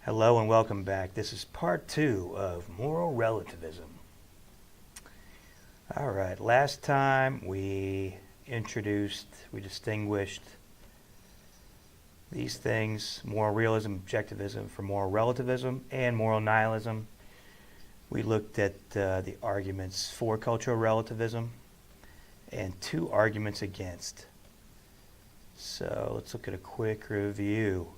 Hello and welcome back. This is part 2 of moral relativism. Alright, last time we distinguished these things, moral realism, objectivism, from moral relativism and moral nihilism. We looked at the arguments for cultural relativism and 2 arguments against. So let's look at a quick review.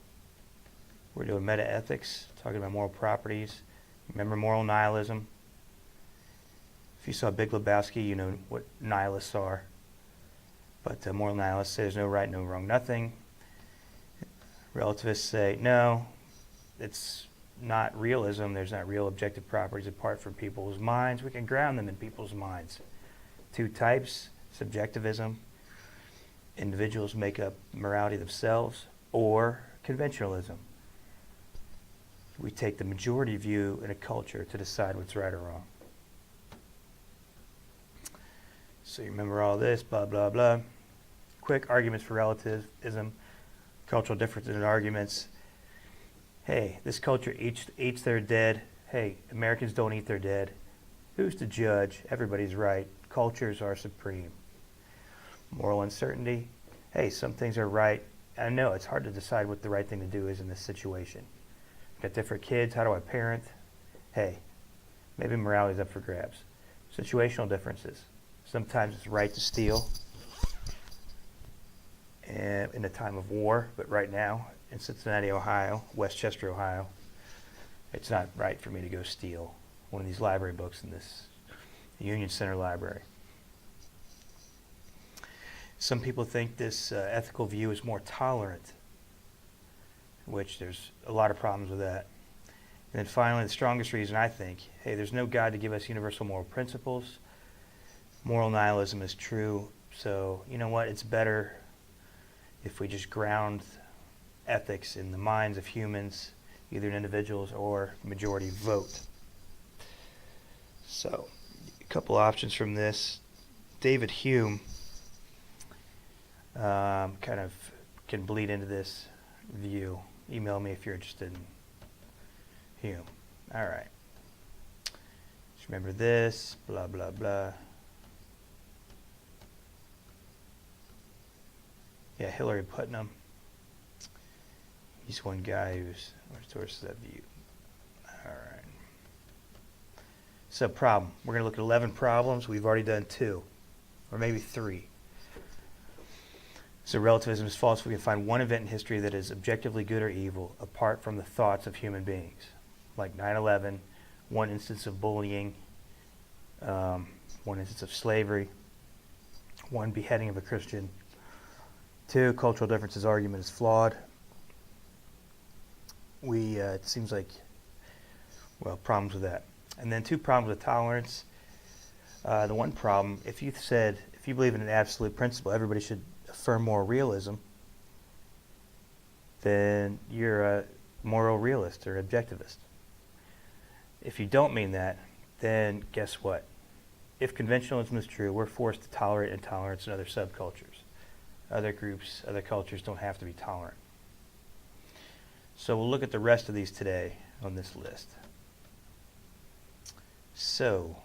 We're doing metaethics, talking about moral properties. Remember moral nihilism? If you saw Big Lebowski, you know what nihilists are. But moral nihilists say there's no right, no wrong, nothing. Relativists say, no, it's not realism. There's not real objective properties apart from people's minds. We can ground them in people's minds. 2 types, subjectivism. Individuals make up morality themselves, or conventionalism. We take the majority view in a culture to decide what's right or wrong. So you remember all this, blah, blah, blah. Quick arguments for relativism, cultural differences in arguments. Hey, this culture eats their dead. Hey, Americans don't eat their dead. Who's to judge? Everybody's right. Cultures are supreme. Moral uncertainty. Hey, some things are right. I know it's hard to decide what the right thing to do is in this situation. Got different kids, how do I parent? Hey, maybe morality is up for grabs. Situational differences. Sometimes it's right to steal in a time of war, but right now in Cincinnati, Ohio, Westchester, Ohio, it's not right for me to go steal one of these library books in this Union Center library. Some people think this ethical view is more tolerant, which there's a lot of problems with that. And then finally, the strongest reason, I think, hey, there's no God to give us universal moral principles. Moral nihilism is true, so you know what? It's better if we just ground ethics in the minds of humans, either in individuals or majority vote. So, a couple options from this. David Hume kind of can bleed into this view. Email me if you're interested in Hume. All right. Just remember this, blah, blah, blah. Yeah, Hillary Putnam. He's one guy who's towards that view. All right. So problem. We're going to look at 11 problems. We've already done 2, or maybe 3. So relativism is false. We can find one event in history that is objectively good or evil apart from the thoughts of human beings, like 9/11, one instance of bullying, one instance of slavery, one beheading of a Christian. 2, cultural differences argument is flawed. It seems like, well, problems with that. And then 2 problems with tolerance. The one problem, if you believe in an absolute principle, everybody should affirm moral realism, then you're a moral realist or objectivist. If you don't mean that, then guess what? If conventionalism is true, we're forced to tolerate intolerance in other subcultures. Other groups, other cultures don't have to be tolerant. So we'll look at the rest of these today on this list. So,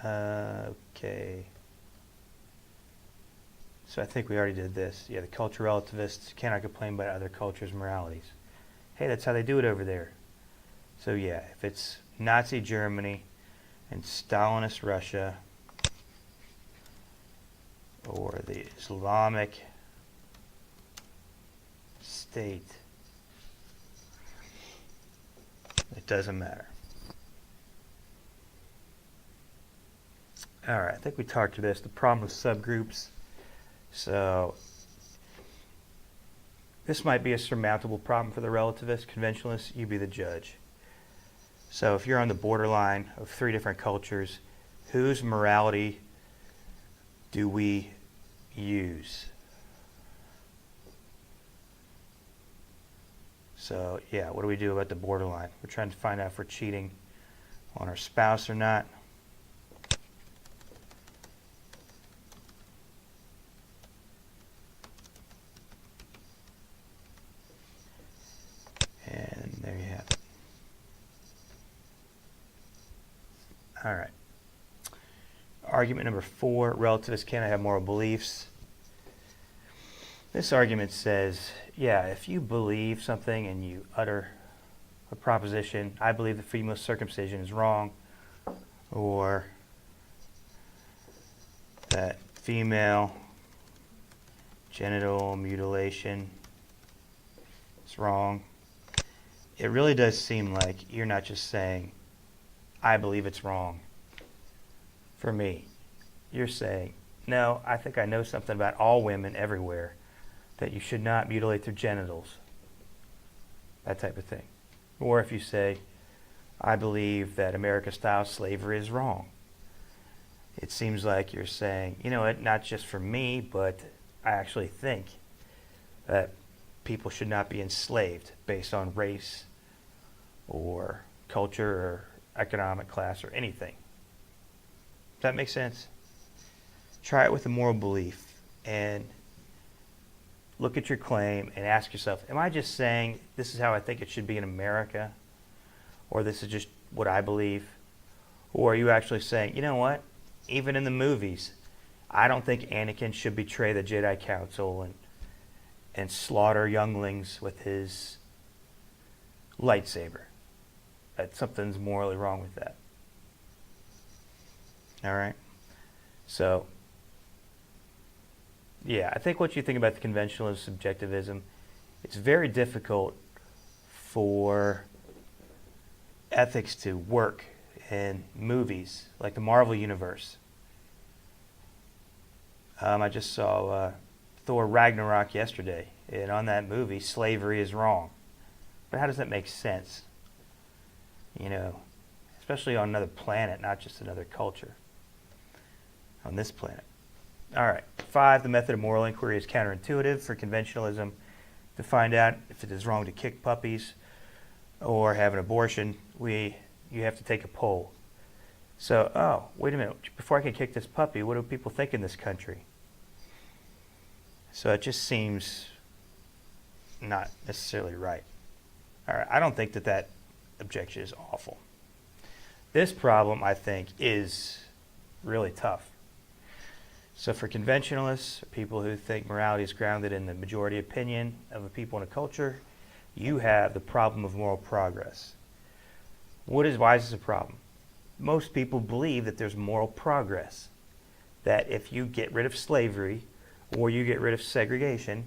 okay. So I think we already did this. Yeah, the culture relativists cannot complain about other cultures' moralities. Hey, that's how they do it over there. So yeah, if it's Nazi Germany and Stalinist Russia or the Islamic State, it doesn't matter. All right, I think we talked to this, the problem with subgroups. So this might be a surmountable problem for the relativist, conventionalist. You be the judge. So if you're on the borderline of 3 different cultures, whose morality do we use? So yeah, what do we do about the borderline? We're trying to find out if we're cheating on our spouse or not. All right. Argument number 4, relativists cannot have moral beliefs. This argument says, yeah, if you believe something and you utter a proposition, I believe the female circumcision is wrong, or that female genital mutilation is wrong, it really does seem like you're not just saying, I believe it's wrong for me. You're saying, no, I think I know something about all women everywhere, that you should not mutilate their genitals, that type of thing. Or if you say, I believe that America-style slavery is wrong, it seems like you're saying, you know what, not just for me, but I actually think that people should not be enslaved based on race or culture or economic class or anything. Does that make sense? Try it with a moral belief and look at your claim and ask yourself, am I just saying this is how I think it should be in America? Or this is just what I believe? Or are you actually saying, you know what? Even in the movies, I don't think Anakin should betray the Jedi Council and slaughter younglings with his lightsaber. That something's morally wrong with that. All right? So, yeah, I think what you think about the conventionalist subjectivism, it's very difficult for ethics to work in movies like the Marvel Universe. I just saw Thor Ragnarok yesterday, and on that movie, slavery is wrong. But how does that make sense? You know, especially on another planet, not just another culture. On this planet. All right. 5, the method of moral inquiry is counterintuitive for conventionalism. To find out if it is wrong to kick puppies or have an abortion, you have to take a poll. So, oh, wait a minute. Before I can kick this puppy, what do people think in this country? So it just seems not necessarily right. All right. I don't think that objection is awful. This problem, I think, is really tough. So for conventionalists, or people who think morality is grounded in the majority opinion of a people in a culture, you have the problem of moral progress. Why is this a problem? Most people believe that there's moral progress. That if you get rid of slavery or you get rid of segregation,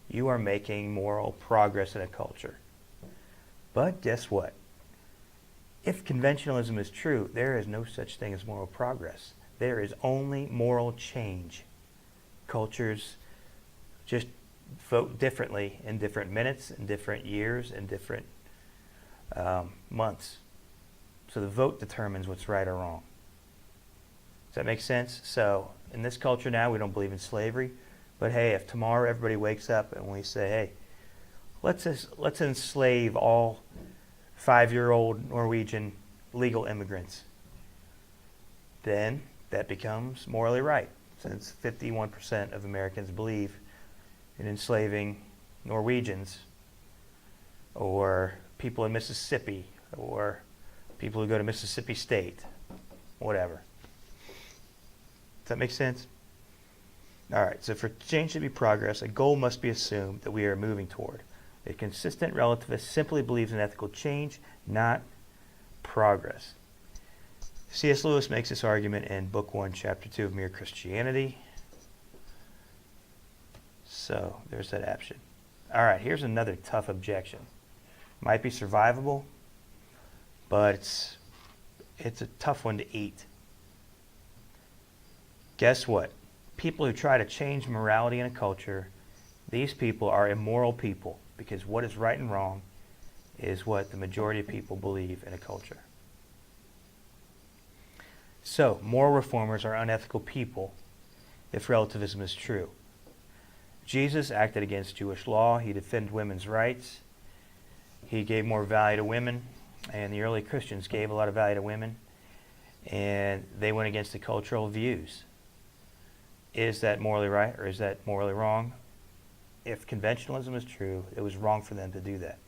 you are making moral progress in a culture. But guess what? If conventionalism is true, there is no such thing as moral progress. There is only moral change. Cultures just vote differently in different minutes, in different years, in different months. So the vote determines what's right or wrong. Does that make sense? So in this culture now, we don't believe in slavery. But hey, if tomorrow everybody wakes up and we say, hey, let's enslave all 5-year-old Norwegian legal immigrants, then that becomes morally right, since 51% of Americans believe in enslaving Norwegians or people in Mississippi or people who go to Mississippi State, whatever. Does that make sense? All right, so for change to be progress, a goal must be assumed that we are moving toward. A consistent relativist simply believes in ethical change, not progress. C.S. Lewis makes this argument in Book 1, Chapter 2 of Mere Christianity. So there's that option. All right, here's another tough objection. Might be survivable, but it's a tough one to eat. Guess what? People who try to change morality in a culture, these people are immoral people, because what is right and wrong is what the majority of people believe in a culture. So, moral reformers are unethical people if relativism is true. Jesus acted against Jewish law. He defended women's rights. He gave more value to women, and the early Christians gave a lot of value to women, and they went against the cultural views. Is that morally right or is that morally wrong? If conventionalism is true, it was wrong for them to do that.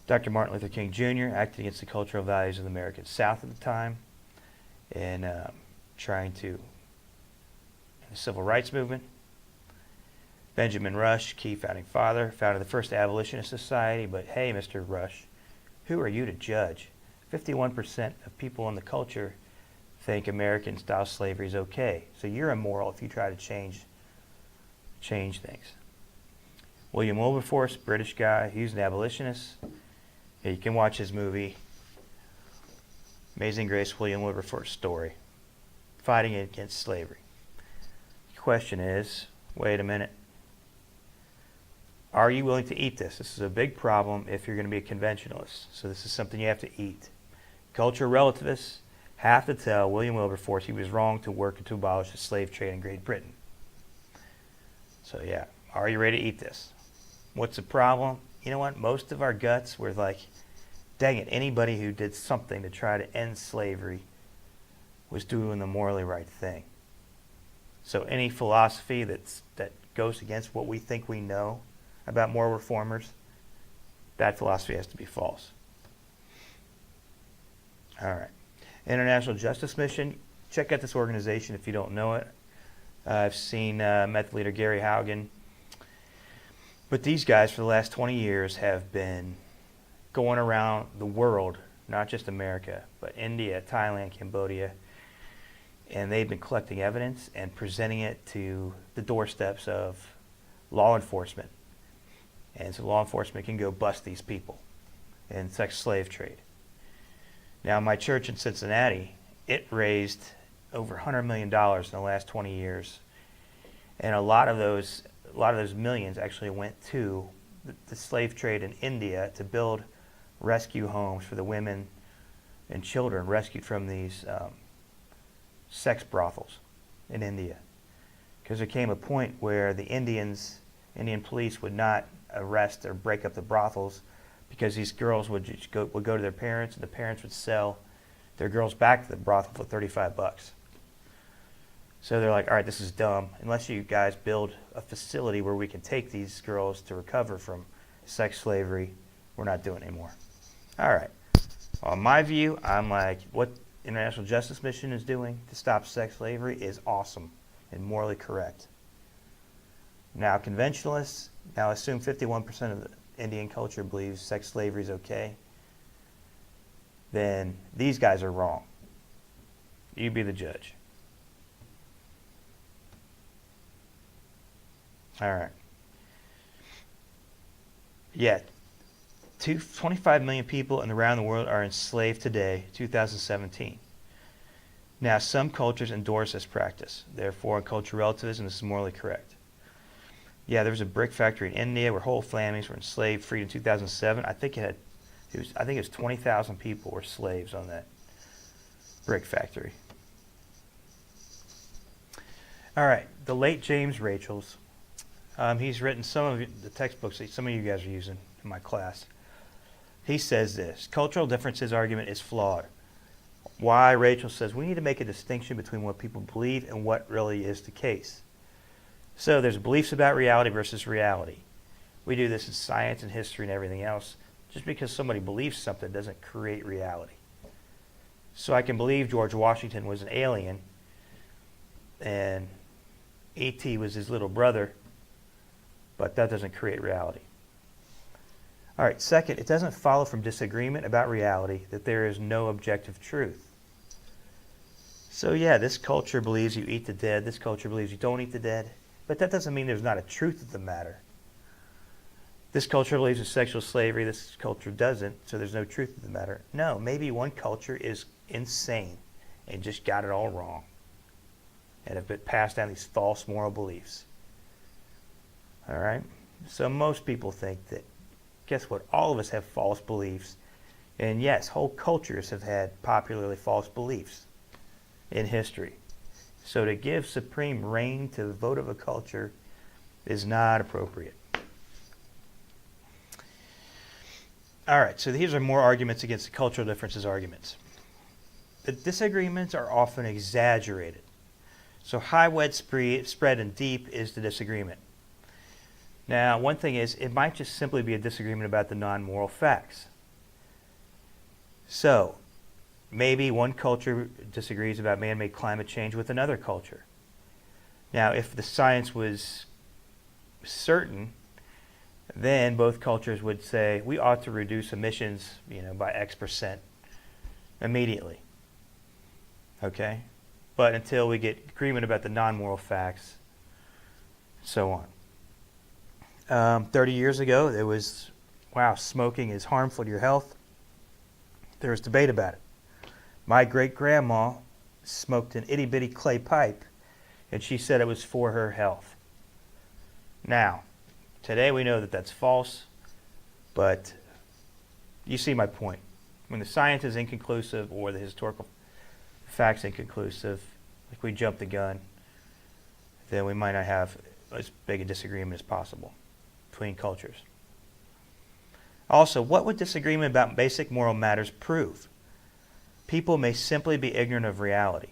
Dr. Martin Luther King Jr. acted against the cultural values of the American South at the time. in trying to, in the civil rights movement. Benjamin Rush, key founding father, founded the first abolitionist society. But hey, Mr. Rush, who are you to judge? 51% of people in the culture think American-style slavery is okay. So you're immoral if you try to change things. William Wilberforce, British guy, he was an abolitionist. Yeah, you can watch his movie, Amazing Grace, William Wilberforce story, fighting against slavery. The question is, wait a minute, are you willing to eat this? This is a big problem if you're going to be a conventionalist. So this is something you have to eat. Cultural relativists have to tell William Wilberforce he was wrong to work to abolish the slave trade in Great Britain. So yeah, are you ready to eat this? What's the problem? You know what? Most of our guts were like, dang it, anybody who did something to try to end slavery was doing the morally right thing. So any philosophy that goes against what we think we know about moral reformers, that philosophy has to be false. All right. International Justice Mission. Check out this organization if you don't know it. I've seen met the leader Gary Haugen. But these guys for the last 20 years have been going around the world, not just America, but India, Thailand, Cambodia, and they've been collecting evidence and presenting it to the doorsteps of law enforcement. And so law enforcement can go bust these people in sex slave trade. Now, my church in Cincinnati, it raised over $100 million in the last 20 years. And a lot of those millions actually went to the slave trade in India to build rescue homes for the women and children rescued from these sex brothels in India. Because there came a point where the Indian police would not arrest or break up the brothels because these girls would go to their parents, and the parents would sell their girls back to the brothel for $35. So they're like, all right, this is dumb. Unless you guys build a facility where we can take these girls to recover from sex slavery, we're not doing it anymore. All right. Well, in my view, I'm like, what International Justice Mission is doing to stop sex slavery is awesome and morally correct. Now, conventionalists, now assume 51% of the Indian culture believes sex slavery is okay, then these guys are wrong. You be the judge. All right. Yeah, 25 million people around the world are enslaved today, 2017. Now, some cultures endorse this practice. Therefore, in cultural relativism, this is morally correct. Yeah, there was a brick factory in India where whole families were enslaved, freed in 2007. I think it was 20,000 people were slaves on that brick factory. All right, the late James Rachels. He's written some of the textbooks that some of you guys are using in my class. He says this: cultural differences argument is flawed. Why? Rachel says we need to make a distinction between what people believe and what really is the case. So there's beliefs about reality versus reality. We do this in science and history and everything else. Just because somebody believes something doesn't create reality. So I can believe George Washington was an alien and E.T. was his little brother, but that doesn't create reality. All right, second, it doesn't follow from disagreement about reality that there is no objective truth. So yeah, this culture believes you eat the dead, this culture believes you don't eat the dead, but that doesn't mean there's not a truth of the matter. This culture believes in sexual slavery, this culture doesn't, so there's no truth of the matter. No, maybe one culture is insane and just got it all wrong and have been passed down these false moral beliefs. All right? So most people think that, guess what? All of us have false beliefs. And yes, whole cultures have had popularly false beliefs in history. So to give supreme reign to the vote of a culture is not appropriate. All right, so these are more arguments against the cultural differences arguments. The disagreements are often exaggerated. So high, wide spread, and deep is the disagreement. Now, one thing is, it might just simply be a disagreement about the non-moral facts. So, maybe one culture disagrees about man-made climate change with another culture. Now, if the science was certain, then both cultures would say we ought to reduce emissions, by X% immediately. Okay? But until we get agreement about the non-moral facts, so on. 30 years ago, there was, smoking is harmful to your health. There was debate about it. My great-grandma smoked an itty-bitty clay pipe, and she said it was for her health. Now, today we know that that's false, but you see my point. When the science is inconclusive or the historical facts inconclusive, like we jump the gun, then we might not have as big a disagreement as possible between cultures. Also, what would disagreement about basic moral matters prove? People may simply be ignorant of reality.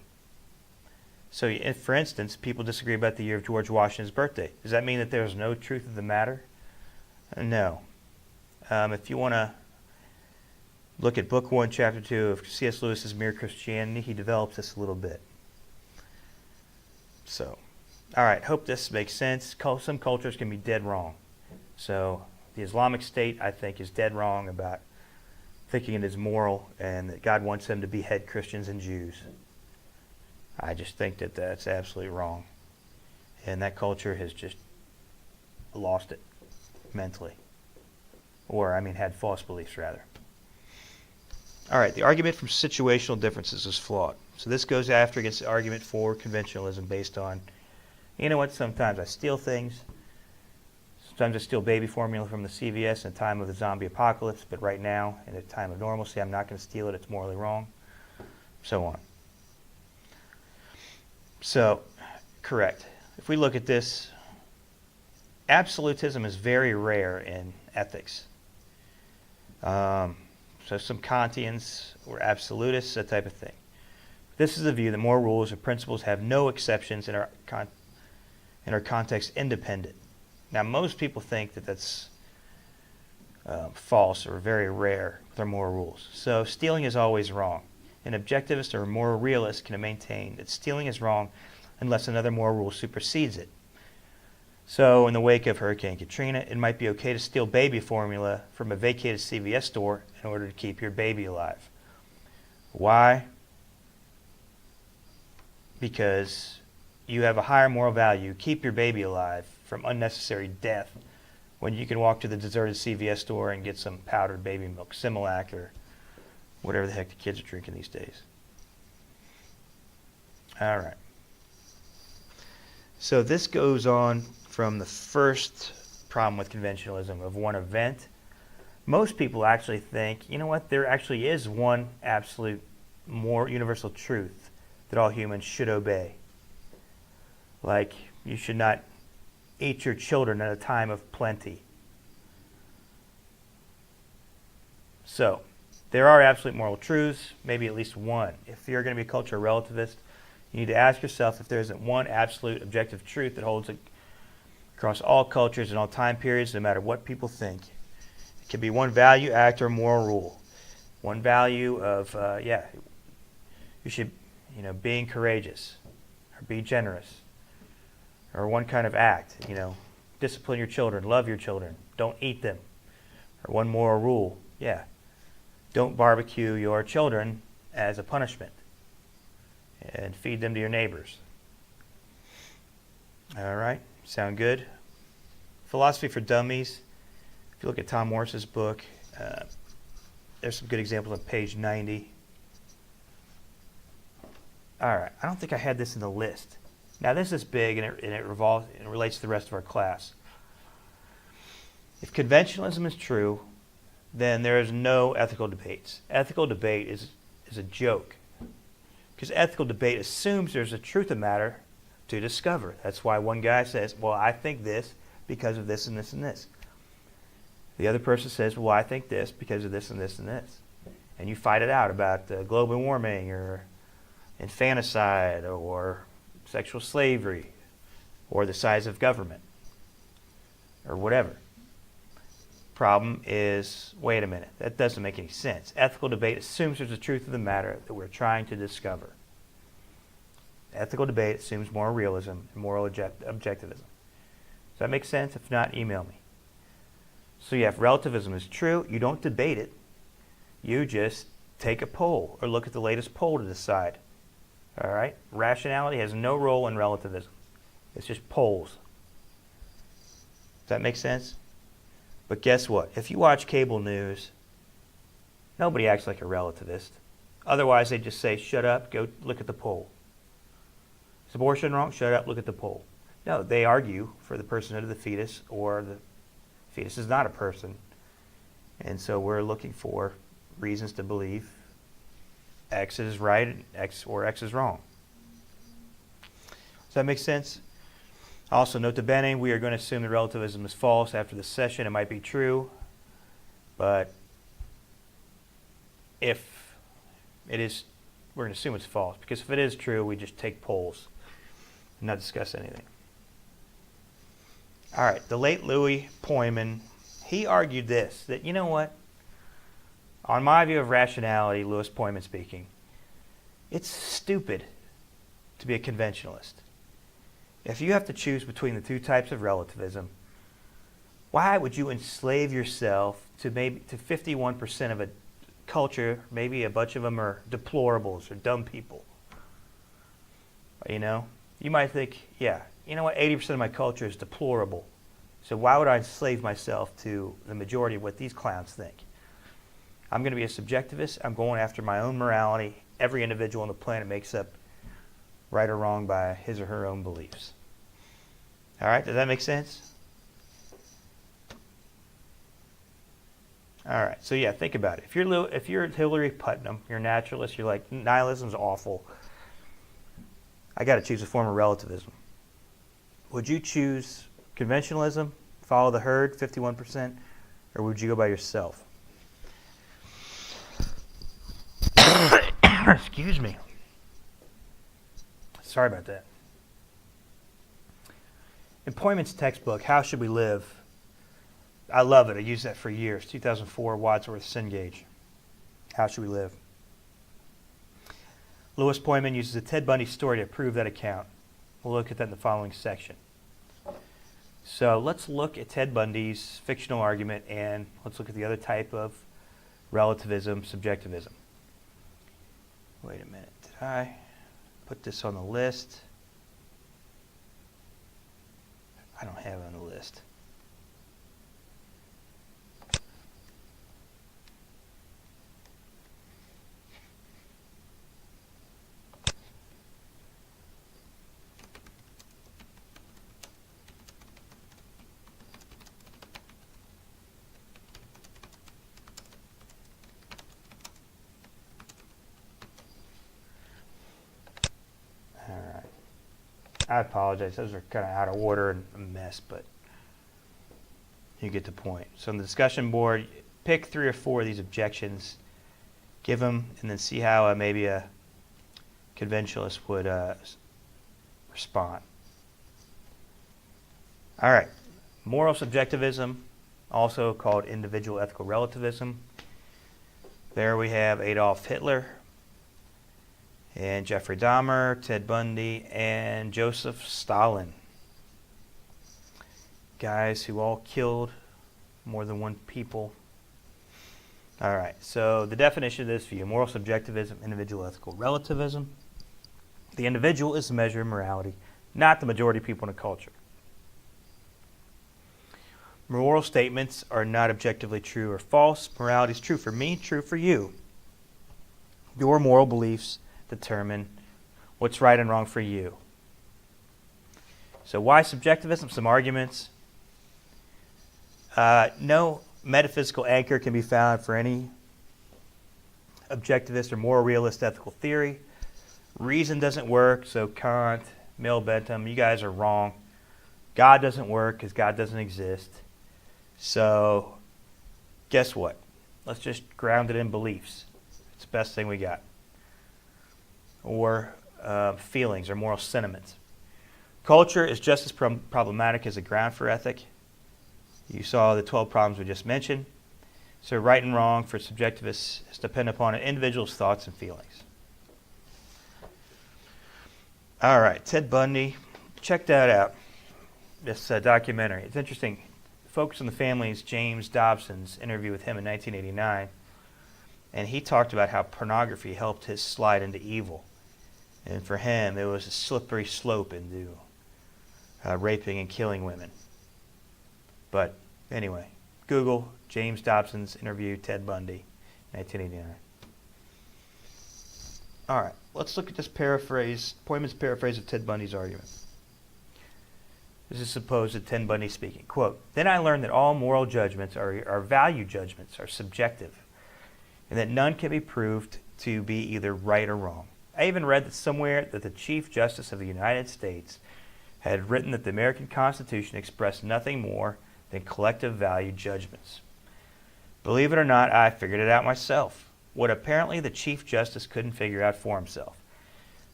So, if, for instance, people disagree about the year of George Washington's birthday, does that mean that there's no truth of the matter? No. If you want to look at Book 1, Chapter 2 of C.S. Lewis's Mere Christianity, he develops this a little bit. So, all right, hope this makes sense. Some cultures can be dead wrong. So, the Islamic State, I think, is dead wrong about thinking it is moral and that God wants them to behead Christians and Jews. I just think that that's absolutely wrong. And that culture has just lost it mentally. Or, had false beliefs, rather. All right, the argument from situational differences is flawed. So this goes against the argument for conventionalism based on, sometimes I steal things. Sometimes I steal baby formula from the CVS in the time of the zombie apocalypse, but right now, in a time of normalcy, I'm not going to steal it. It's morally wrong. So on. So, correct. If we look at this, absolutism is very rare in ethics. So some Kantians or absolutists, that type of thing. This is the view that moral rules or principles have no exceptions and are context independent. Now, most people think that that's false or very rare with our moral rules. So stealing is always wrong. An objectivist or a moral realist can maintain that stealing is wrong unless another moral rule supersedes it. So in the wake of Hurricane Katrina, it might be okay to steal baby formula from a vacated CVS store in order to keep your baby alive. Why? Because you have a higher moral value. Keep your baby alive from unnecessary death when you can walk to the deserted CVS store and get some powdered baby milk, Similac, or whatever the heck the kids are drinking these days. All right. So this goes on from the first problem with conventionalism of one event. Most people actually think, there actually is one absolute more universal truth that all humans should obey. Like, you should not eat your children at a time of plenty. So, there are absolute moral truths, maybe at least one. If you're going to be a cultural relativist, you need to ask yourself if there isn't one absolute objective truth that holds across all cultures and all time periods, no matter what people think. It can be one value, act, or moral rule. One value of, you should, being courageous, or be generous, or one kind of act, discipline your children, love your children, don't eat them. Or one moral rule, don't barbecue your children as a punishment and feed them to your neighbors. All right, sound good? Philosophy for Dummies. If you look at Tom Morris's book, there's some good examples on page 90. All right, I don't think I had this in the list. Now this is big and it relates to the rest of our class. If conventionalism is true, then there is no ethical debates. Ethical debate is a joke. Because ethical debate assumes there's a truth of matter to discover. That's why one guy says, well, I think this because of this and this and this. The other person says, well, I think this because of this and this and this. And you fight it out about global warming or infanticide or sexual slavery or the size of government or whatever. problem is, wait a minute, that doesn't make any sense. Ethical debate assumes there's a truth of the matter that we're trying to discover. Ethical debate assumes moral realism and moral objectivism. Does that make sense? If not, email me. So yeah, if relativism is true, you don't debate it. You just take a poll or look at the latest poll to decide. All right? Rationality has no role in relativism. It's just polls. Does that make sense? But guess what? If you watch cable news, nobody acts like a relativist. Otherwise, they just say, shut up, go look at the poll. Is abortion wrong? Shut up, look at the poll. No, they argue for the personhood of the fetus, or the fetus is not a person. And so we're looking for reasons to believe X is right and X is wrong. Does that make sense? Also, nota bene, we are going to assume that relativism is false after this session. It might be true, but if it is, we're going to assume it's false. Because if it is true, we just take polls and not discuss anything. All right, the late Louis Poyman, he argued this, that you know what? On my view of rationality, Louis Poyman speaking, it's stupid to be a conventionalist. If you have to choose between the two types of relativism, why would you enslave yourself to 51% of a culture? Maybe a bunch of them are deplorables or dumb people. You know, you might think, yeah, you know what, 80% of my culture is deplorable. So why would I enslave myself to the majority of what these clowns think? I'm going to be a subjectivist. I'm going after my own morality. Every individual on the planet makes up right or wrong by his or her own beliefs. All right, does that make sense? All right, so yeah, think about it. If you're Hillary Putnam, you're a naturalist, you're like, nihilism's awful. I got to choose a form of relativism. Would you choose conventionalism, follow the herd, 51%, or would you go by yourself? Excuse me. Sorry about that. In Poyman's textbook, How Should We Live? I love it. I used that for years. 2004, Wadsworth Cengage. How Should We Live? Louis Poyman uses a Ted Bundy story to prove that account. We'll look at that in the following section. So let's look at Ted Bundy's fictional argument, and let's look at the other type of relativism, subjectivism. Wait a minute. Did I put this on the list? I don't have it on the list. I apologize. Those are kind of out of order and a mess, but you get the point. So on the discussion board, pick 3 or 4 of these objections, give them, and then see how maybe a conventionalist would respond. All right. Moral subjectivism, also called individual ethical relativism. There we have Adolf Hitler, and Jeffrey Dahmer, Ted Bundy, and Joseph Stalin. Guys who all killed more than one people. All right, so the definition of this view: moral subjectivism, individual ethical relativism. The individual is the measure of morality, not the majority of people in a culture. Moral statements are not objectively true or false. Morality is true for me, true for you. Your moral beliefs determine what's right and wrong for you. So why subjectivism? Some arguments. No metaphysical anchor can be found for any objectivist or moral realist ethical theory. Reason doesn't work, so Kant, Mill, Bentham, you guys are wrong. God doesn't work because God doesn't exist. So guess what? Let's just ground it in beliefs. It's the best thing we got. Or feelings or moral sentiments. Culture is just as problematic as a ground for ethic. You saw the 12 problems we just mentioned. So right and wrong for subjectivists depend upon an individual's thoughts and feelings. All right, Ted Bundy. Check that out, this documentary. It's interesting. Focus on the Family's James Dobson's interview with him in 1989. And he talked about how pornography helped his slide into evil. And for him, it was a slippery slope into raping and killing women. But anyway, Google James Dobson's interview, Ted Bundy, 1989. All right, let's look at this paraphrase, Poyman's paraphrase of Ted Bundy's argument. This is supposed Ted Bundy speaking. Quote, "Then I learned that all moral judgments, or value judgments, are subjective, and that none can be proved to be either right or wrong. I even read that somewhere that the Chief Justice of the United States had written that the American Constitution expressed nothing more than collective value judgments. Believe it or not, I figured it out myself. What apparently the Chief Justice couldn't figure out for himself.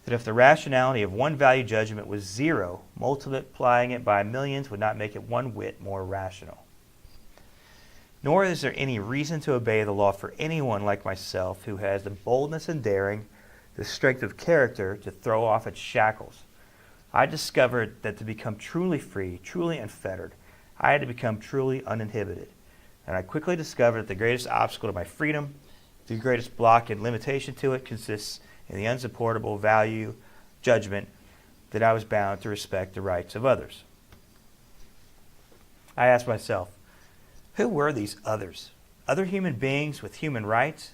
That if the rationality of one value judgment was zero, multiplying it by millions would not make it one whit more rational. Nor is there any reason to obey the law for anyone like myself who has the boldness and daring, the strength of character to throw off its shackles. I discovered that to become truly free, truly unfettered, I had to become truly uninhibited. And I quickly discovered that the greatest obstacle to my freedom, the greatest block and limitation to it, consists in the unsupportable value judgment that I was bound to respect the rights of others." I asked myself, who were these others? Other human beings with human rights?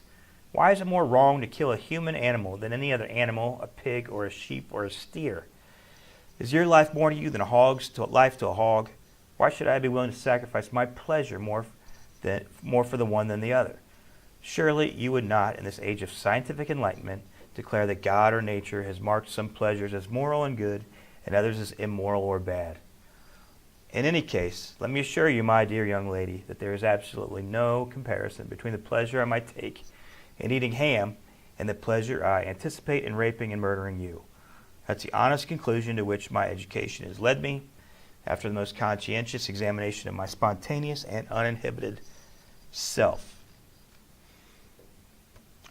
Why is it more wrong to kill a human animal than any other animal, a pig or a sheep or a steer? Is your life more to you than a hog's life to a hog? Why should I be willing to sacrifice my pleasure more for the one than the other? Surely you would not, in this age of scientific enlightenment, declare that God or nature has marked some pleasures as moral and good and others as immoral or bad. In any case, let me assure you, my dear young lady, that there is absolutely no comparison between the pleasure I might take in eating ham and the pleasure I anticipate in raping and murdering you. That's the honest conclusion to which my education has led me, after the most conscientious examination of my spontaneous and uninhibited self.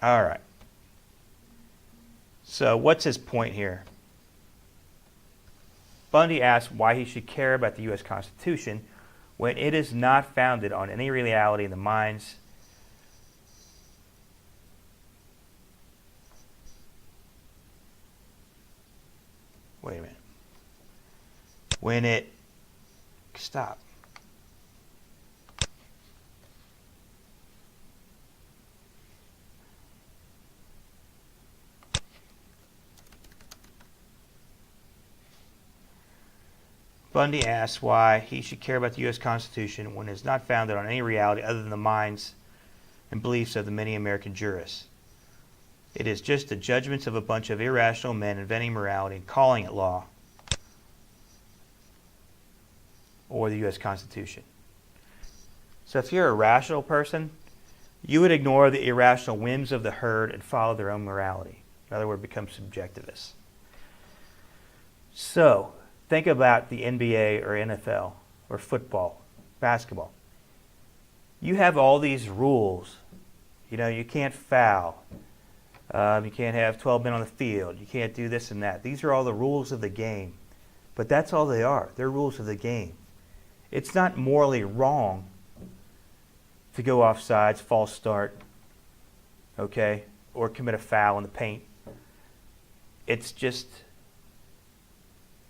All right. So what's his point here? Bundy asks why he should care about the U.S. Constitution when it is not founded on any reality in the minds Wait a minute. When it stop. Bundy asks why he should care about the U.S. Constitution when it is not founded on any reality other than the minds and beliefs of the many American jurists. It is just the judgments of a bunch of irrational men inventing morality and calling it law, or the U.S. Constitution. So if you're a rational person, you would ignore the irrational whims of the herd and follow their own morality. In other words, become subjectivists. So think about the NBA or NFL or football, basketball. You have all these rules. You know, you can't foul. You can't have 12 men on the field. You can't do this and that. These are all the rules of the game. But that's all they are. They're rules of the game. It's not morally wrong to go off sides, false start, okay, or commit a foul in the paint. It's just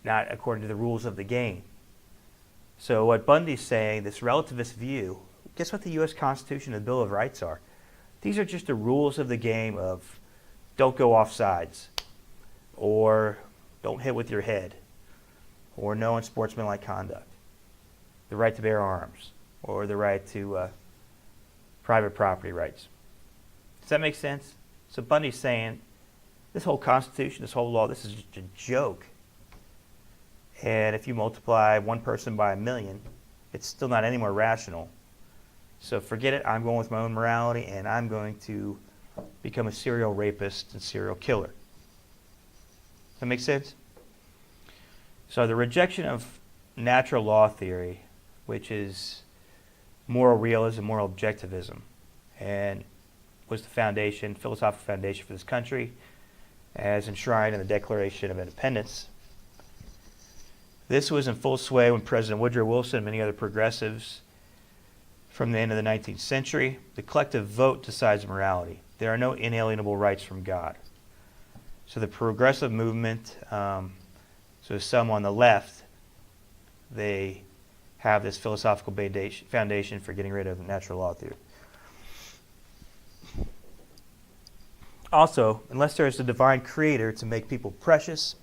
not according to the rules of the game. So what Bundy's saying, this relativist view, guess what the U.S. Constitution and the Bill of Rights are? These are just the rules of the game of don't go off sides, or don't hit with your head, or no unsportsmanlike conduct, the right to bear arms, or the right to private property rights. Does that make sense? So Bundy's saying this whole Constitution, this whole law, this is just a joke. And if you multiply one person by 1,000,000, it's still not any more rational. So forget it. I'm going with my own morality, and I'm going to become a serial rapist and serial killer. Does that make sense? So the rejection of natural law theory, which is moral realism, moral objectivism, and was the foundation, philosophical foundation for this country, as enshrined in the Declaration of Independence. This was in full sway when President Woodrow Wilson and many other progressives from the end of the 19th century, the collective vote decides morality. There are no inalienable rights from God. So the progressive movement, so some on the left, they have this philosophical foundation for getting rid of natural law theory. Also, unless there is a divine creator to make people precious,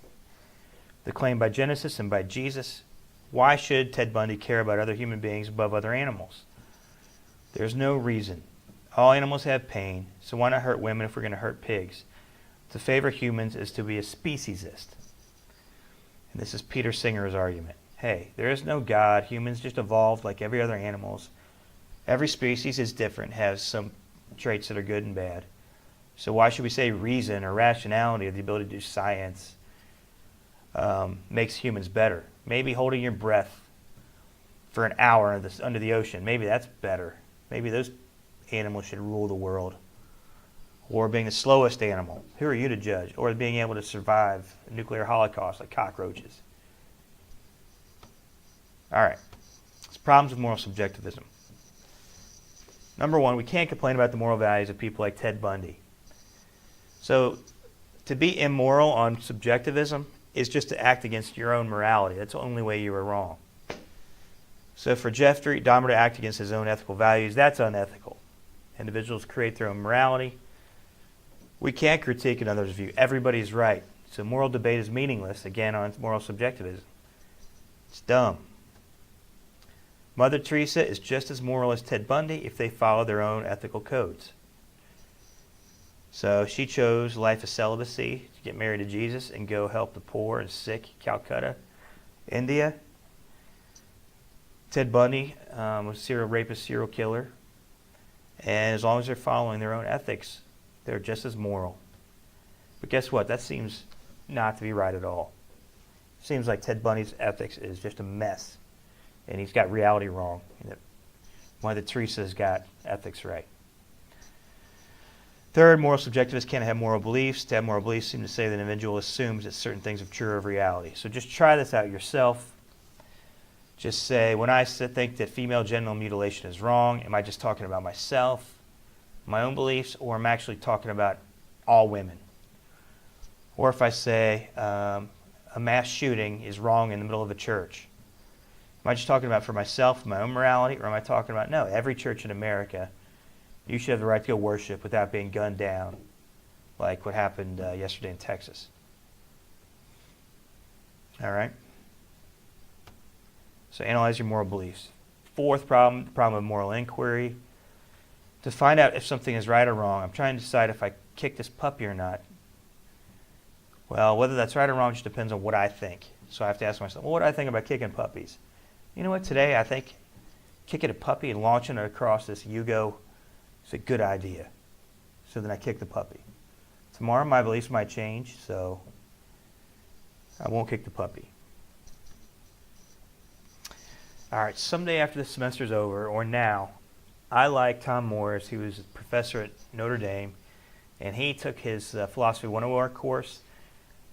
the claim by Genesis and by Jesus, why should Ted Bundy care about other human beings above other animals? There's no reason. All animals have pain, so why not hurt women if we're going to hurt pigs? To favor humans is to be a speciesist. And this is Peter Singer's argument. Hey, there is no God. Humans just evolved like every other animals. Every species is different, has some traits that are good and bad. So why should we say reason or rationality or the ability to do science makes humans better? Maybe holding your breath for an hour under the ocean, maybe that's better. Maybe those animals should rule the world. Or being the slowest animal. Who are you to judge? Or being able to survive a nuclear holocaust like cockroaches. All right. It's problems with moral subjectivism. Number one, we can't complain about the moral values of people like Ted Bundy. So to be immoral on subjectivism is just to act against your own morality. That's the only way you were wrong. So for Jeffrey Dahmer to act against his own ethical values, that's unethical. Individuals create their own morality. We can't critique another's view. Everybody's right. So moral debate is meaningless, again, on moral subjectivism. It's dumb. Mother Teresa is just as moral as Ted Bundy if they follow their own ethical codes. So she chose life of celibacy to get married to Jesus and go help the poor and sick in Calcutta, India. Ted Bundy was a serial rapist, serial killer. And as long as they're following their own ethics, they're just as moral. But guess what? That seems not to be right at all. Seems like Ted Bundy's ethics is just a mess. And he's got reality wrong. Mother Teresa's got ethics right. Third, moral subjectivists can't have moral beliefs. To have moral beliefs seem to say that an individual assumes that certain things are true of reality. So just try this out yourself. Just say, when I think that female genital mutilation is wrong, am I just talking about myself, my own beliefs, or am I actually talking about all women? Or if I say a mass shooting is wrong in the middle of a church, am I just talking about for myself, my own morality, or am I talking about, no, every church in America, you should have the right to go worship without being gunned down, like what happened yesterday in Texas. All right? So analyze your moral beliefs. Fourth problem, the problem of moral inquiry. To find out if something is right or wrong, I'm trying to decide if I kick this puppy or not. Well, whether that's right or wrong just depends on what I think. So I have to ask myself, well, what do I think about kicking puppies? You know what, today I think kicking a puppy and launching it across this Yugo is a good idea. So then I kick the puppy. Tomorrow my beliefs might change, so I won't kick the puppy. All right, someday after the semester's over, or now, I like Tom Morris. He was a professor at Notre Dame, and he took his Philosophy 101 course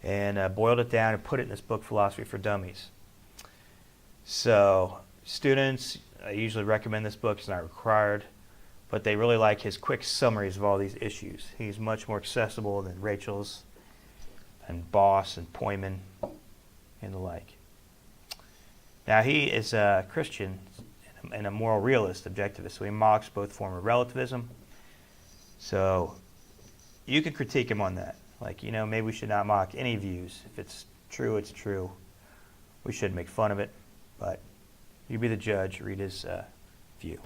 and boiled it down and put it in this book, Philosophy for Dummies. So students, I usually recommend this book. It's not required, but they really like his quick summaries of all these issues. He's much more accessible than Rachel's and Boss and Poyman and the like. Now, he is a Christian and a moral realist objectivist, so he mocks both forms of relativism. So you can critique him on that. Like, maybe we should not mock any views. If it's true, it's true. We shouldn't make fun of it, but you be the judge, read his view.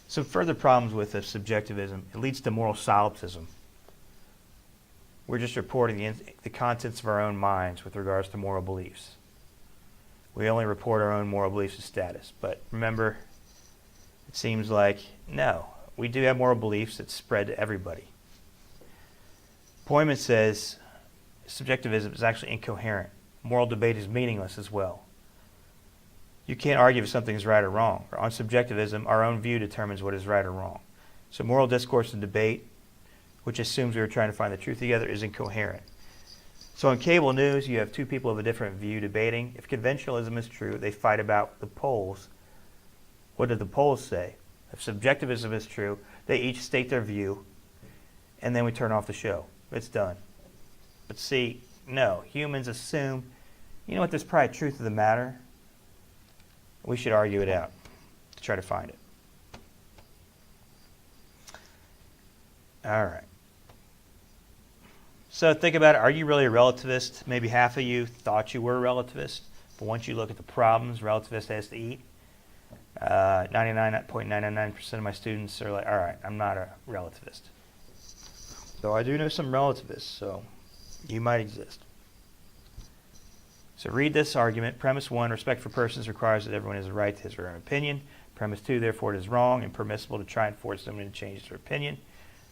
Some further problems with subjectivism, it leads to moral solipsism. We're just reporting the contents of our own minds with regards to moral beliefs. We only report our own moral beliefs and status. But remember, it seems like, no, we do have moral beliefs that spread to everybody. Poyman says subjectivism is actually incoherent. Moral debate is meaningless as well. You can't argue if something is right or wrong. On subjectivism, our own view determines what is right or wrong. So moral discourse and debate, which assumes we are trying to find the truth together, is incoherent. So on cable news, you have two people of a different view debating. If conventionalism is true, they fight about the polls. What did the polls say? If subjectivism is true, they each state their view, and then we turn off the show. It's done. But see, no, humans assume, you know what, there's probably truth of the matter. We should argue it out to try to find it. All right. So think about it. Are you really a relativist? Maybe half of you thought you were a relativist, but once you look at the problems relativist has to eat, 99.999% of my students are like, all right, I'm not a relativist. Though I do know some relativists, so you might exist. So read this argument. Premise 1, respect for persons requires that everyone has a right to his or her own opinion. Premise 2, therefore it is wrong and permissible to try and force someone to change their opinion.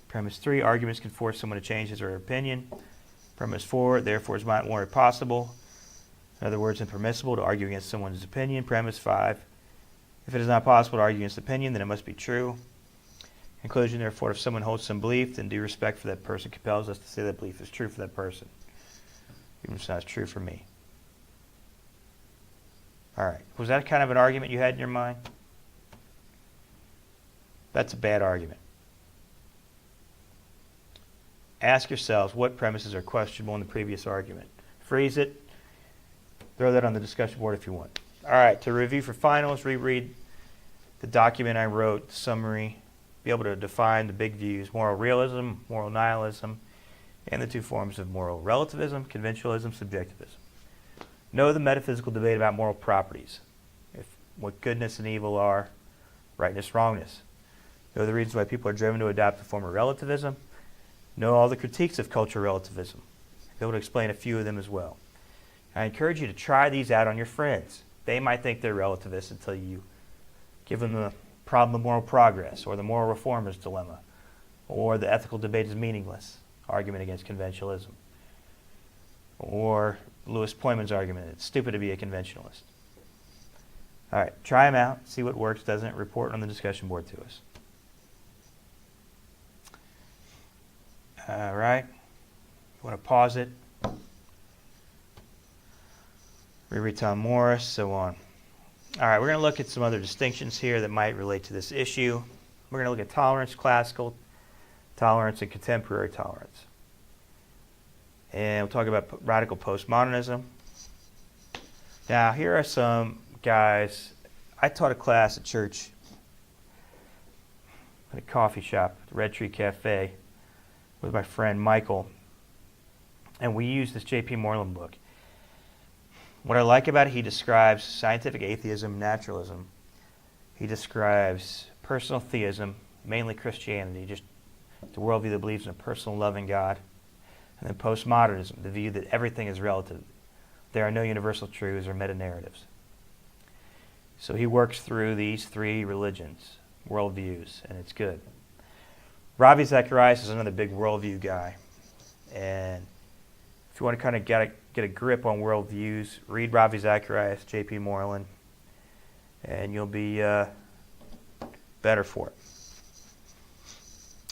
Premise 3, arguments can force someone to change his or her opinion. Premise 4, therefore it is not more possible, in other words, impermissible to argue against someone's opinion. Premise 5, if it is not possible to argue against opinion, then it must be true. Conclusion, therefore, if someone holds some belief, then due respect for that person compels us to say that belief is true for that person, even if it's not true for me. All right. Was that kind of an argument you had in your mind? That's a bad argument. Ask yourselves what premises are questionable in the previous argument. Freeze it. Throw that on the discussion board if you want. All right. To review for finals, reread the document I wrote, the summary, be able to define the big views, moral realism, moral nihilism, and the two forms of moral relativism, conventionalism, subjectivism. Know the metaphysical debate about moral properties, what goodness and evil are, rightness, wrongness. Know the reasons why people are driven to adopt the form of relativism. Know all the critiques of cultural relativism. Be able to explain a few of them as well. I encourage you to try these out on your friends. They might think they're relativists until you give them the problem of moral progress, or the moral reformer's dilemma, or the ethical debate is meaningless, argument against conventionalism, or Louis Poyman's argument, it's stupid to be a conventionalist. All right, try them out, see what works, doesn't, report on the discussion board to us. All right, you want to pause it, reread Tom Morris, so on. All right, we're going to look at some other distinctions here that might relate to this issue. We're going to look at tolerance, classical tolerance, and contemporary tolerance. And we'll talk about radical postmodernism. Now, here are some guys. I taught a class at church at a coffee shop, the Red Tree Cafe, with my friend Michael. And we used this J.P. Moreland book. What I like about it, he describes scientific atheism, naturalism. He describes personal theism, mainly Christianity, just the worldview that believes in a personal loving God. And then postmodernism, the view that everything is relative. There are no universal truths or meta-narratives. So he works through these three religions, worldviews, and it's good. Ravi Zacharias is another big worldview guy. And if you want to kind of get a grip on worldviews, read Ravi Zacharias, J.P. Moreland, and you'll be better for it.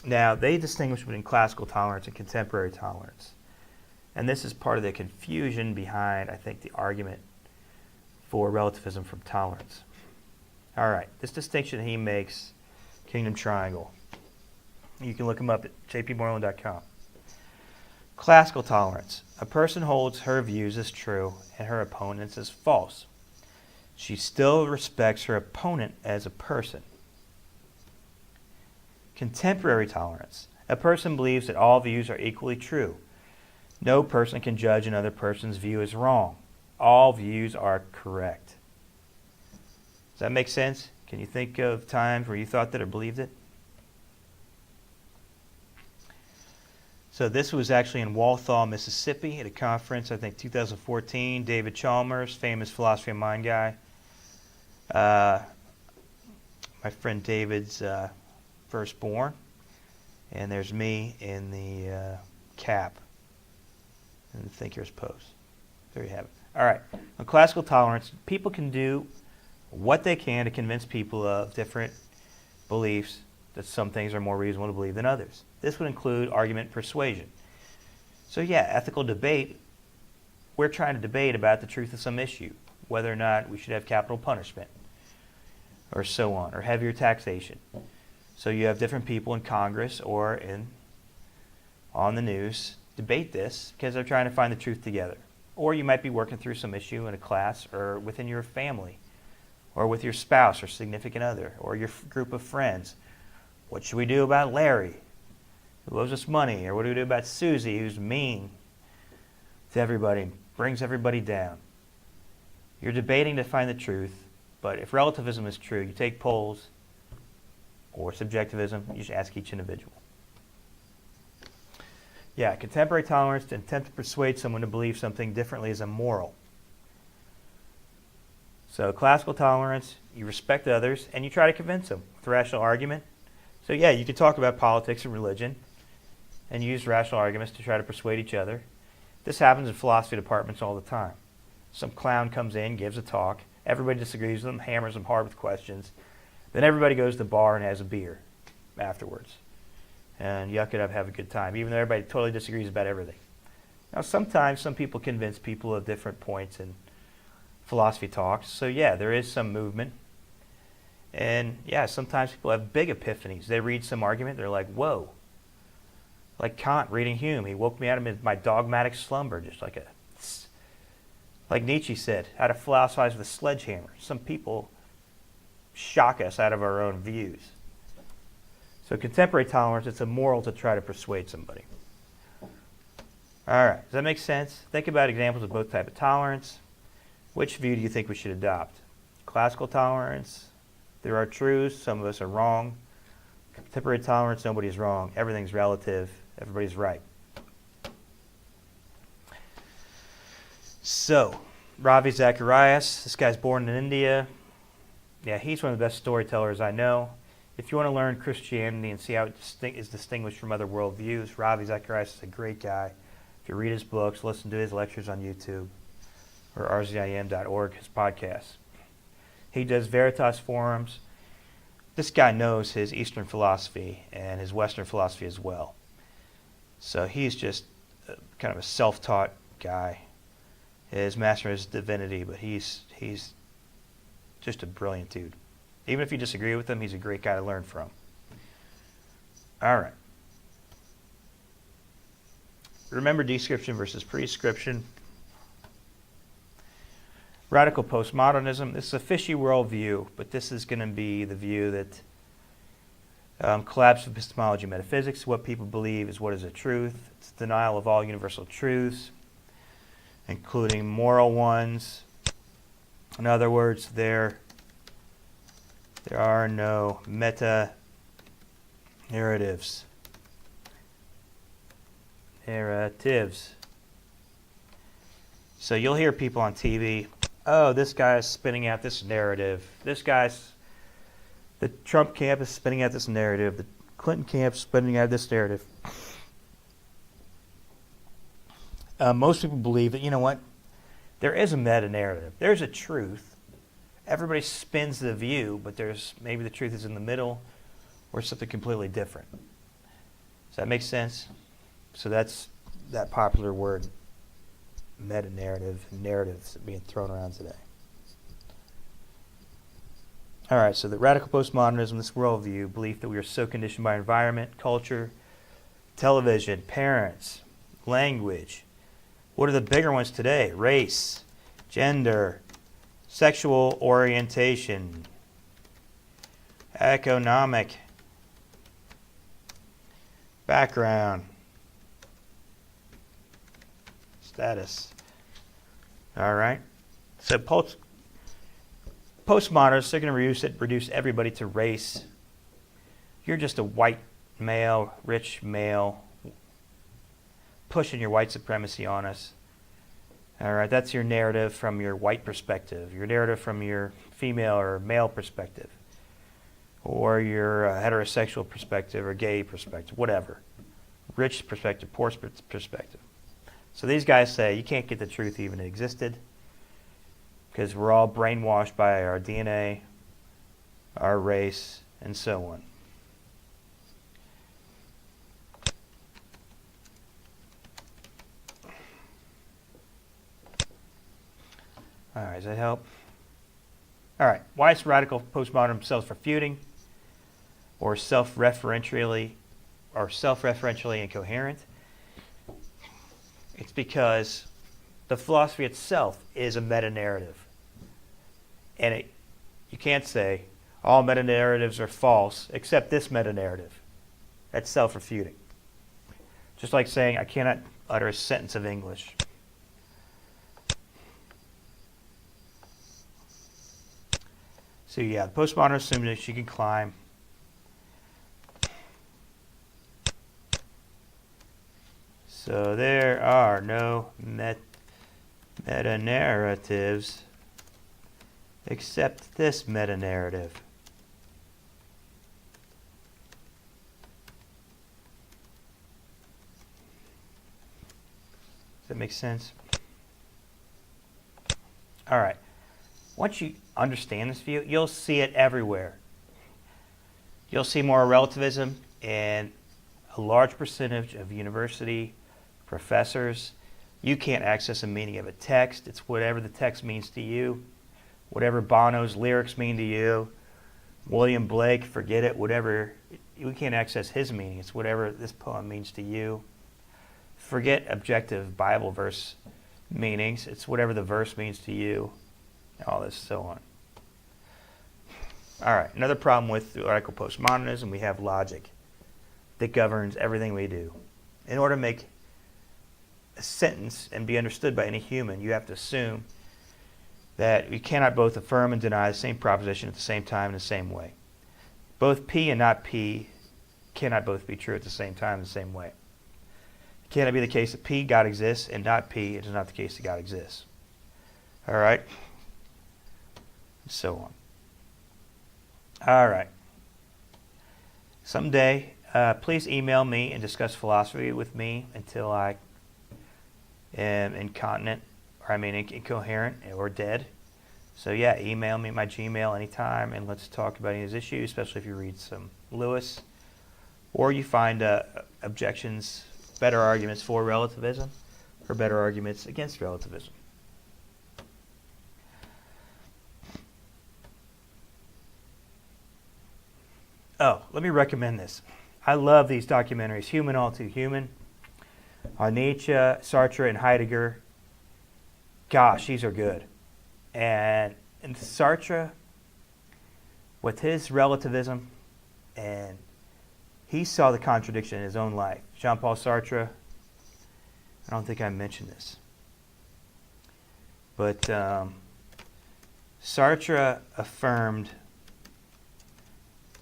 Now, they distinguish between classical tolerance and contemporary tolerance. And this is part of the confusion behind, I think, the argument for relativism from tolerance. All right, this distinction he makes, Kingdom Triangle. You can look him up at jpmoreland.com. Classical tolerance. A person holds her views as true and her opponents as false. She still respects her opponent as a person. Contemporary tolerance. A person believes that all views are equally true. No person can judge another person's view as wrong. All views are correct. Does that make sense? Can you think of times where you thought that or believed it? So this was actually in Walthall, Mississippi, at a conference, I think 2014. David Chalmers, famous philosophy of mind guy. My friend David's firstborn. And there's me in the cap in the Thinker's Post. There you have it. All right. On classical tolerance, people can do what they can to convince people of different beliefs that some things are more reasonable to believe than others. This would include argument persuasion. So yeah, ethical debate, we're trying to debate about the truth of some issue, whether or not we should have capital punishment, or so on, or heavier taxation. So you have different people in Congress or on the news debate this because they're trying to find the truth together. Or you might be working through some issue in a class or within your family, or with your spouse or significant other, or your group of friends. What should we do about Larry, who owes us money? Or what do we do about Susie, who's mean to everybody, brings everybody down? You're debating to find the truth, but if relativism is true, you take polls, or subjectivism, you should ask each individual. Yeah, contemporary tolerance to attempt to persuade someone to believe something differently is immoral. So classical tolerance, you respect others, and you try to convince them with rational argument. So yeah, you could talk about politics and religion and use rational arguments to try to persuade each other. This happens in philosophy departments all the time. Some clown comes in, gives a talk, everybody disagrees with them, hammers them hard with questions. Then everybody goes to the bar and has a beer afterwards. And yuck it up, have a good time, even though everybody totally disagrees about everything. Now sometimes some people convince people of different points in philosophy talks. So yeah, there is some movement. And yeah, sometimes people have big epiphanies. They read some argument, they're like, whoa. Like Kant reading Hume. He woke me out of my dogmatic slumber, just like Nietzsche said, how to philosophize with a sledgehammer. Some people shock us out of our own views. So contemporary tolerance, it's immoral to try to persuade somebody. All right, does that make sense? Think about examples of both types of tolerance. Which view do you think we should adopt? Classical tolerance, there are truths, some of us are wrong. Contemporary tolerance, nobody's wrong. Everything's relative, everybody's right. So, Ravi Zacharias, this guy's born in India. Yeah, he's one of the best storytellers I know. If you want to learn Christianity and see how it is distinguished from other worldviews, Ravi Zacharias is a great guy. If you read his books, listen to his lectures on YouTube, or rzim.org, his podcast. He does Veritas forums. This guy knows his Eastern philosophy and his Western philosophy as well. So he's just kind of a self-taught guy. His master is divinity, but he's just a brilliant dude. Even if you disagree with him, he's a great guy to learn from. All right. Remember description versus prescription. Radical postmodernism. This is a fishy worldview, but this is going to be the view that collapses epistemology and metaphysics. What people believe is what is a truth. It's denial of all universal truths, including moral ones. In other words, there are no meta-narratives. So you'll hear people on TV, oh, this guy's spinning out this narrative. The Trump camp is spinning out this narrative. The Clinton camp is spinning out this narrative. Most people believe that, you know what, there is a meta-narrative. There's a truth. Everybody spins the view, but maybe the truth is in the middle or something completely different. Does that make sense? So that's that popular word, meta-narrative, narratives being thrown around today. All right, so the radical postmodernism, this worldview, belief that we are so conditioned by environment, culture, television, parents, language. What are the bigger ones today? Race, gender, sexual orientation, economic background, status. All right. So postmodernists are going to reduce everybody to race. You're just a white male, rich male, pushing your white supremacy on us. All right, that's your narrative from your white perspective, your narrative from your female or male perspective, or your heterosexual perspective or gay perspective, whatever. Rich perspective, poor perspective. So these guys say you can't get the truth even if it existed, because we're all brainwashed by our DNA, our race, and so on. All right, does that help? All right, why is radical postmodernism self-refuting or self-referentially incoherent? It's because the philosophy itself is a meta-narrative. And you can't say all meta-narratives are false except this meta-narrative. That's self-refuting. Just like saying I cannot utter a sentence of English. So yeah, the postmodernist assumes that she can climb. So there are no meta-narratives except this meta-narrative. Does that make sense? All right. Once you understand this view, you'll see it everywhere. You'll see moral relativism in a large percentage of university professors. You can't access a meaning of a text. It's whatever the text means to you. Whatever Bono's lyrics mean to you. William Blake, forget it. Whatever, you can't access his meaning. It's whatever this poem means to you. Forget objective Bible verse meanings. It's whatever the verse means to you. All this, so on. All right, another problem with radical postmodernism, we have logic that governs everything we do. In order to make a sentence and be understood by any human, you have to assume that you cannot both affirm and deny the same proposition at the same time in the same way. Both P and not P cannot both be true at the same time in the same way. It cannot be the case that P, God exists, and not P, it is not the case that God exists. All right? So on. All right. Someday, please email me and discuss philosophy with me until I am incontinent, or incoherent or dead. So yeah, email me my Gmail anytime and let's talk about any of these issues, especially if you read some Lewis, or you find objections, better arguments for relativism, or better arguments against relativism. Oh, let me recommend this. I love these documentaries, Human All Too Human, on Nietzsche, Sartre, and Heidegger. Gosh, these are good. And Sartre, with his relativism, and he saw the contradiction in his own life. Jean-Paul Sartre, I don't think I mentioned this. But Sartre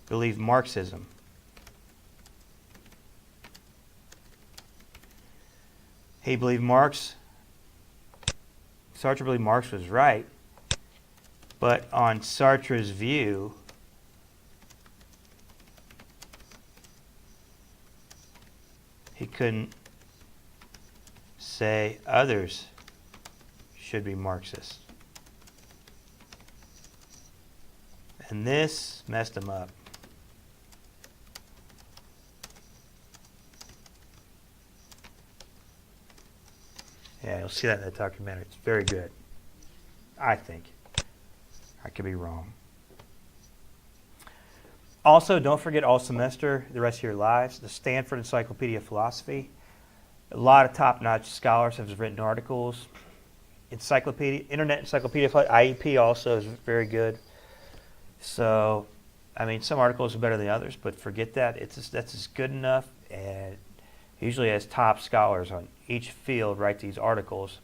believed Marxism. He believed Sartre believed Marx was right, but on Sartre's view, he couldn't say others should be Marxist. And this messed him up. Yeah, you'll see that in the documentary. It's very good. I think. I could be wrong. Also, don't forget all semester, the rest of your lives, the Stanford Encyclopedia of Philosophy. A lot of top-notch scholars have written articles. Internet Encyclopedia of IEP also is very good. So, some articles are better than others, but forget that. That's just good enough, and usually has top scholars on each field write these articles,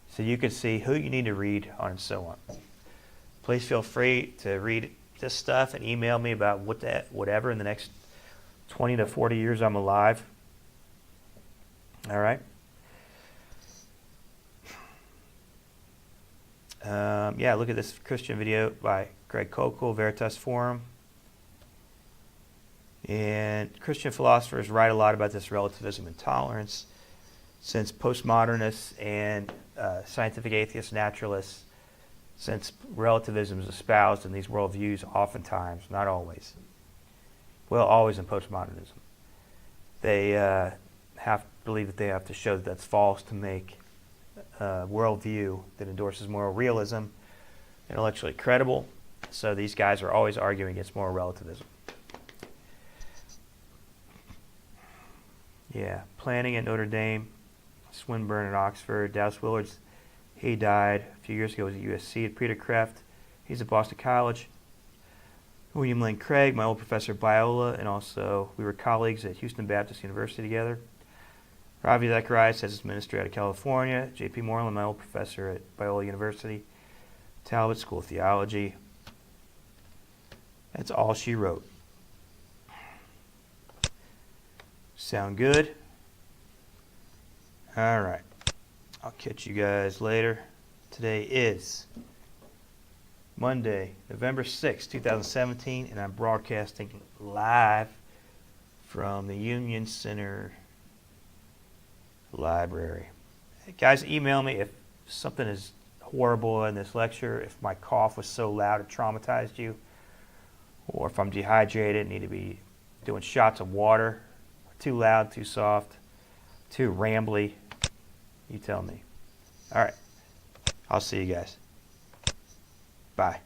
so you can see who you need to read on and so on. Please feel free to read this stuff and email me about whatever in the next 20 to 40 years I'm alive. All right. Look at this Christian video by Greg Kokel, Veritas Forum. And Christian philosophers write a lot about this relativism and tolerance, since postmodernists and scientific atheists, naturalists since relativism is espoused in these worldviews oftentimes, not always, well, always in postmodernism, they believe that they have to show that that's false to make a worldview that endorses moral realism intellectually credible. So these guys are always arguing against moral relativism. Yeah, Planning at Notre Dame, Swinburne at Oxford, Dallas Willard's, he died a few years ago, was at USC. Peter Kraft, he's at Boston College. William Lane Craig, my old professor at Biola, and also we were colleagues at Houston Baptist University together. Ravi Zacharias has his ministry out of California. J.P. Moreland, my old professor at Biola University. Talbot School of Theology. That's all she wrote. Sound good? All right. I'll catch you guys later. Today is Monday, November 6, 2017, and I'm broadcasting live from the Union Center Library. Hey, guys, email me if something is horrible in this lecture, if my cough was so loud it traumatized you, or if I'm dehydrated, need to be doing shots of water, too loud, too soft, too rambly. You tell me. All right. I'll see you guys. Bye.